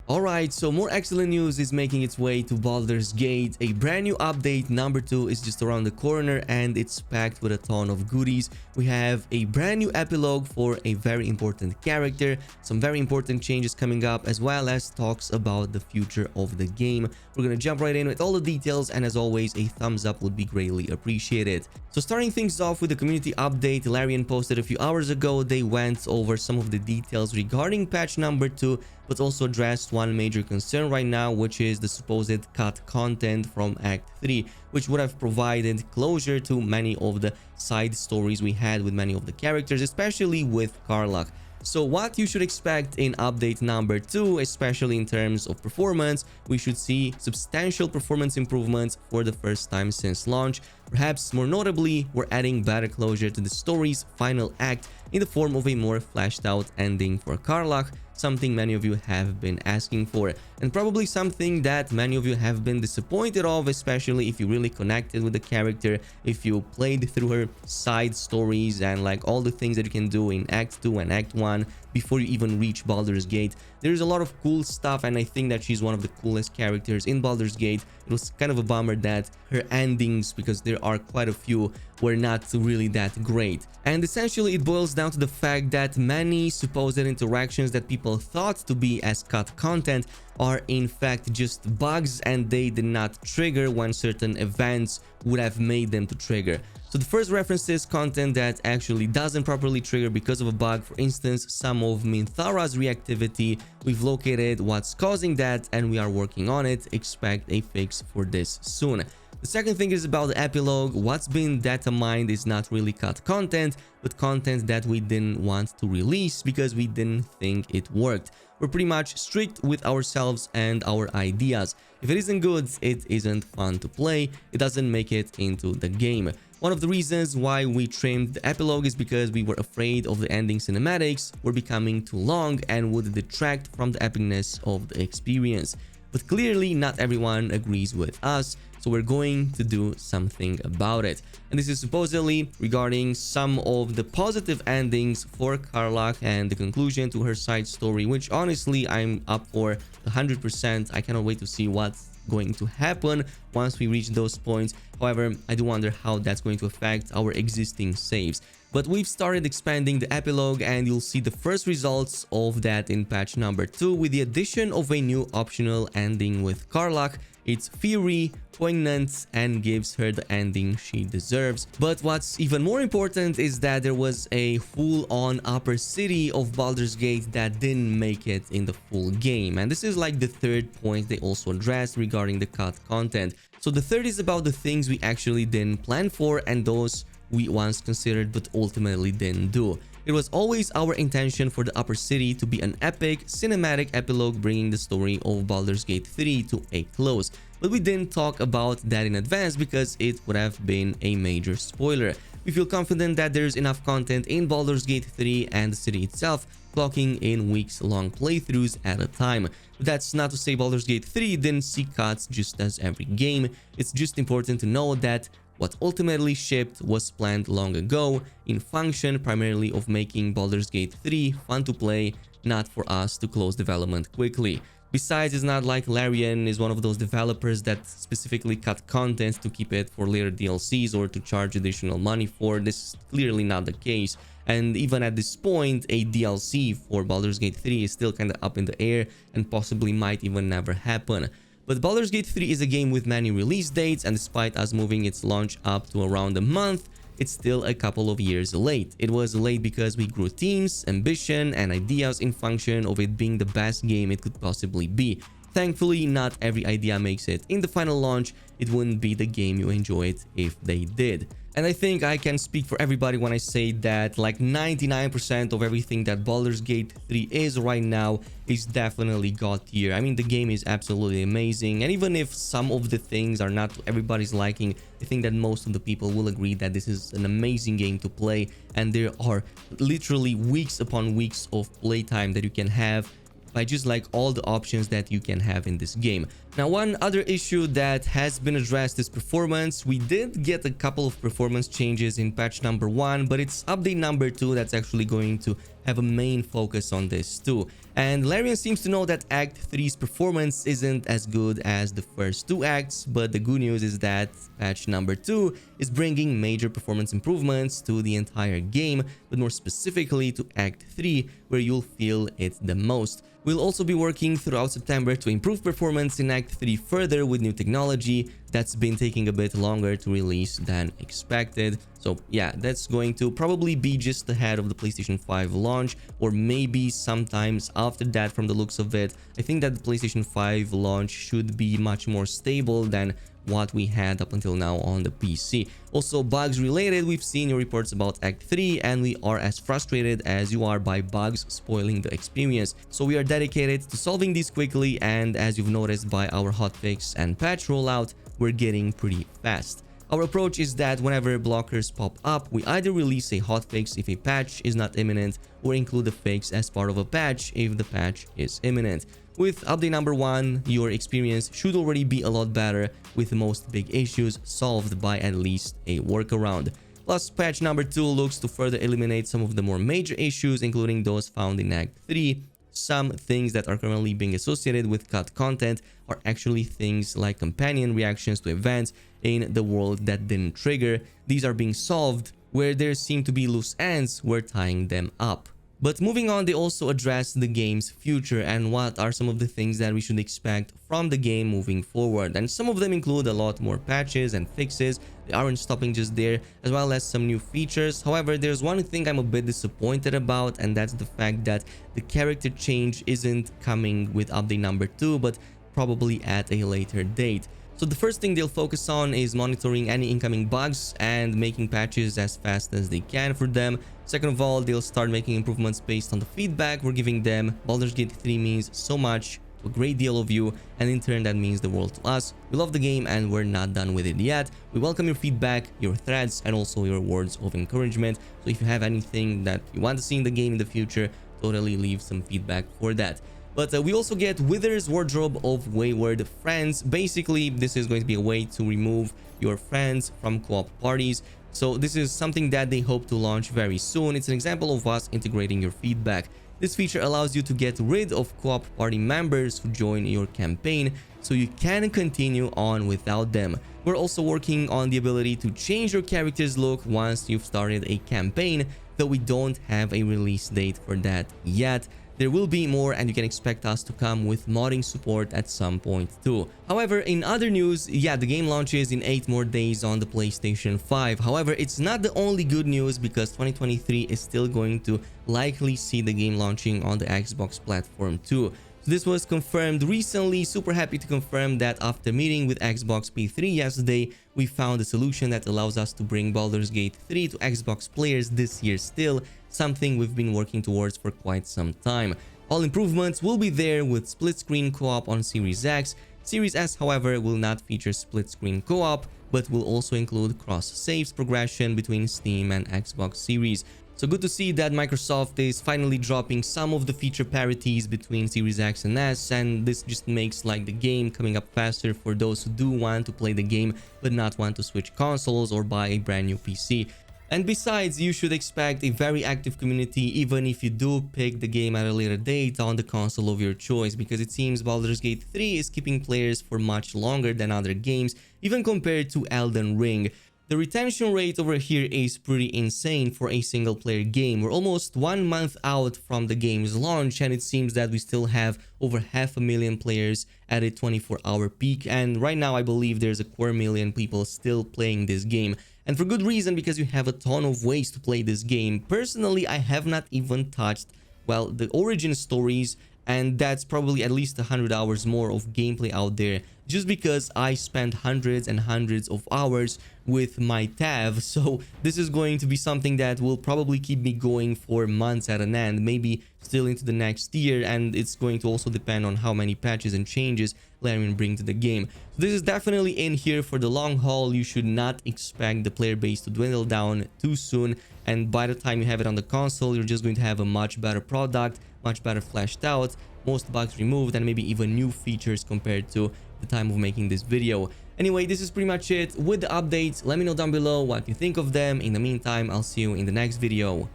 Alright, so more excellent news is making its way to Baldur's Gate. A brand new update number 2 is just around the corner and it's packed with a ton of goodies. We have a brand new epilogue for a very important character, some very important changes coming up, as well as talks about the future of the game. We're gonna jump right in with all the details, and as always, a thumbs up would be greatly appreciated. So starting things off with the community update, Larian posted a few hours ago. They went over some of the details regarding patch number 2, but also addressed one major concern right now, which is the supposed cut content from Act 3, which would have provided closure to many of the side stories we had with many of the characters, especially with Karlach. So what you should expect in update number 2, especially in terms of performance, we should see substantial performance improvements for the first time since launch. Perhaps more notably, we're adding better closure to the story's final act in the form of a more fleshed out ending for Karlach, something many of you have been asking for, and probably something that many of you have been disappointed of, especially if you really connected with the character, if you played through her side stories and like all the things that you can do in Act 2 and Act 1 before you even reach Baldur's Gate. There's a lot of cool stuff, and I think that she's one of the coolest characters in Baldur's Gate. It was kind of a bummer that her endings, because there are quite a few, were not really that great. And essentially it boils down to the fact that many supposed interactions that people thought to be as cut content are in fact just bugs, and they did not trigger when certain events would have made them to trigger. So the first reference is content that actually doesn't properly trigger because of a bug. For instance, some of Minthara's reactivity. We've located what's causing that and we are working on it. Expect a fix for this soon. The second thing is about the epilogue. What's been data mined is not really cut content, but content that we didn't want to release because we didn't think it worked. We're pretty much strict with ourselves and our ideas. If it isn't good, it isn't fun to play. It doesn't make it into the game. One of the reasons why we trimmed the epilogue is because we were afraid of the ending cinematics were becoming too long and would detract from the epicness of the experience. But clearly not everyone agrees with us, so we're going to do something about it. And this is supposedly regarding some of the positive endings for Karlach and the conclusion to her side story, which honestly I'm up for 100%. I cannot wait to see what's going to happen once we reach those points. However, I do wonder how that's going to affect our existing saves. But we've started expanding the epilogue, and you'll see the first results of that in patch number 2 with the addition of a new optional ending with Karlach. It's fiery, poignant, and gives her the ending she deserves. But what's even more important is that there was a full-on upper city of Baldur's Gate that didn't make it in the full game. And this is like the third point they also addressed regarding the cut content. So the third is about the things we actually didn't plan for and those we once considered but ultimately didn't do. It was always our intention for the upper city to be an epic cinematic epilogue bringing the story of Baldur's Gate 3 to a close, but we didn't talk about that in advance because it would have been a major spoiler. We feel confident that there's enough content in Baldur's Gate 3 and the city itself, clocking in weeks-long playthroughs at a time. But that's not to say Baldur's Gate 3 didn't see cuts just as every game. It's just important to know that what ultimately shipped was planned long ago, in function primarily of making Baldur's Gate 3 fun to play, not for us to close development quickly. Besides, it's not like Larian is one of those developers that specifically cut content to keep it for later DLCs or to charge additional money for. This is clearly not the case. And even at this point, a DLC for Baldur's Gate 3 is still kind of up in the air and possibly might even never happen. But Baldur's Gate 3 is a game with many release dates, and despite us moving its launch up to around a month, it's still a couple of years late. It was late because we grew teams, ambition, and ideas in function of it being the best game it could possibly be. Thankfully, not every idea makes it in the final launch. It wouldn't be the game you enjoyed if they did. And I think I can speak for everybody when I say that like 99% of everything that Baldur's Gate 3 is right now is definitely god tier. I mean, the game is absolutely amazing, and even if some of the things are not to everybody's liking, I think that most of the people will agree that this is an amazing game to play, and there are literally weeks upon weeks of playtime that you can have by just like all the options that you can have in this game. Now, one other issue that has been addressed is performance. We did get a couple of performance changes in patch number 1, but it's update number 2 that's actually going to have a main focus on this too. And Larian seems to know that Act 3's performance isn't as good as the first two acts, but the good news is that patch number 2 is bringing major performance improvements to the entire game, but more specifically to Act 3, where you'll feel it the most. We'll also be working throughout September to improve performance in Act 3 further with new technology that's been taking a bit longer to release than expected. So yeah, that's going to probably be just ahead of the PlayStation 5 launch, or maybe sometimes after that from the looks of it. I think that the PlayStation 5 launch should be much more stable than what we had up until now on the PC. Also, bugs related, we've seen your reports about Act 3 and we are as frustrated as you are by bugs spoiling the experience. So we are dedicated to solving these quickly, and as you've noticed by our hotfix and patch rollout, we're getting pretty fast. Our approach is that whenever blockers pop up, we either release a hotfix if a patch is not imminent, or include the fix as part of a patch if the patch is imminent. With update number 1, your experience should already be a lot better, with most big issues solved by at least a workaround. Plus, patch number 2 looks to further eliminate some of the more major issues, including those found in Act 3. Some things that are currently being associated with cut content are actually things like companion reactions to events in the world that didn't trigger. These are being solved. Where there seem to be loose ends, we're tying them up. But moving on, they also address the game's future and what are some of the things that we should expect from the game moving forward. And some of them include a lot more patches and fixes. They aren't stopping just there, as well as some new features. However, there's one thing I'm a bit disappointed about, and that's the fact that the character change isn't coming with update number 2, but probably at a later date. So the first thing they'll focus on is monitoring any incoming bugs and making patches as fast as they can for them. Second of all, they'll start making improvements based on the feedback we're giving them. Baldur's Gate 3 means so much to a great deal of you, and in turn that means the world to us. We love the game and we're not done with it yet. We welcome your feedback, your threads, and also your words of encouragement. So if you have anything that you want to see in the game in the future, totally leave some feedback for that. But we also get Wither's Wardrobe of Wayward Friends. Basically, this is going to be a way to remove your friends from co-op parties. So this is something that they hope to launch very soon. It's an example of us integrating your feedback. This feature allows you to get rid of co-op party members who join your campaign, so you can continue on without them. We're also working on the ability to change your character's look once you've started a campaign, though we don't have a release date for that yet. There will be more, and you can expect us to come with modding support at some point too. However, in other news, yeah, the game launches in 8 more days on the PlayStation 5. However, it's not the only good news, because 2023 is still going to likely see the game launching on the Xbox platform too. So this was confirmed recently. Super happy to confirm that after meeting with Xbox P3 yesterday, we found a solution that allows us to bring Baldur's Gate 3 to Xbox players this year still, something we've been working towards for quite some time. All improvements will be there with split-screen co-op on Series X. Series S, however, will not feature split-screen co-op, but will also include cross-saves progression between Steam and Xbox Series. So good to see that Microsoft is finally dropping some of the feature parities between Series X and S, and this just makes like the game coming up faster for those who do want to play the game but not want to switch consoles or buy a brand new PC. And besides, you should expect a very active community even if you do pick the game at a later date on the console of your choice, because it seems Baldur's Gate 3 is keeping players for much longer than other games, even compared to Elden Ring. The retention rate over here is pretty insane for a single player game. We're almost 1 month out from the game's launch, and it seems that we still have over 500,000 players at a 24-hour peak, and right now I believe there's a 250,000 people still playing this game. And for good reason, because you have a ton of ways to play this game. Personally, I have not even touched, well, the origin stories, and that's probably at least 100 hours more of gameplay out there, just because I spent hundreds and hundreds of hours with my tab. So this is going to be something that will probably keep me going for months at an end, maybe still into the next year, and it's going to also depend on how many patches and changes Larian bring to the game. So this is definitely in here for the long haul. You should not expect the player base to dwindle down too soon, and by the time you have it on the console, you're just going to have a much better product, much better fleshed out, most bugs removed, and maybe even new features compared to the time of making this video. Anyway, this is pretty much it with the updates. Let me know down below what you think of them. In the meantime, I'll see you in the next video.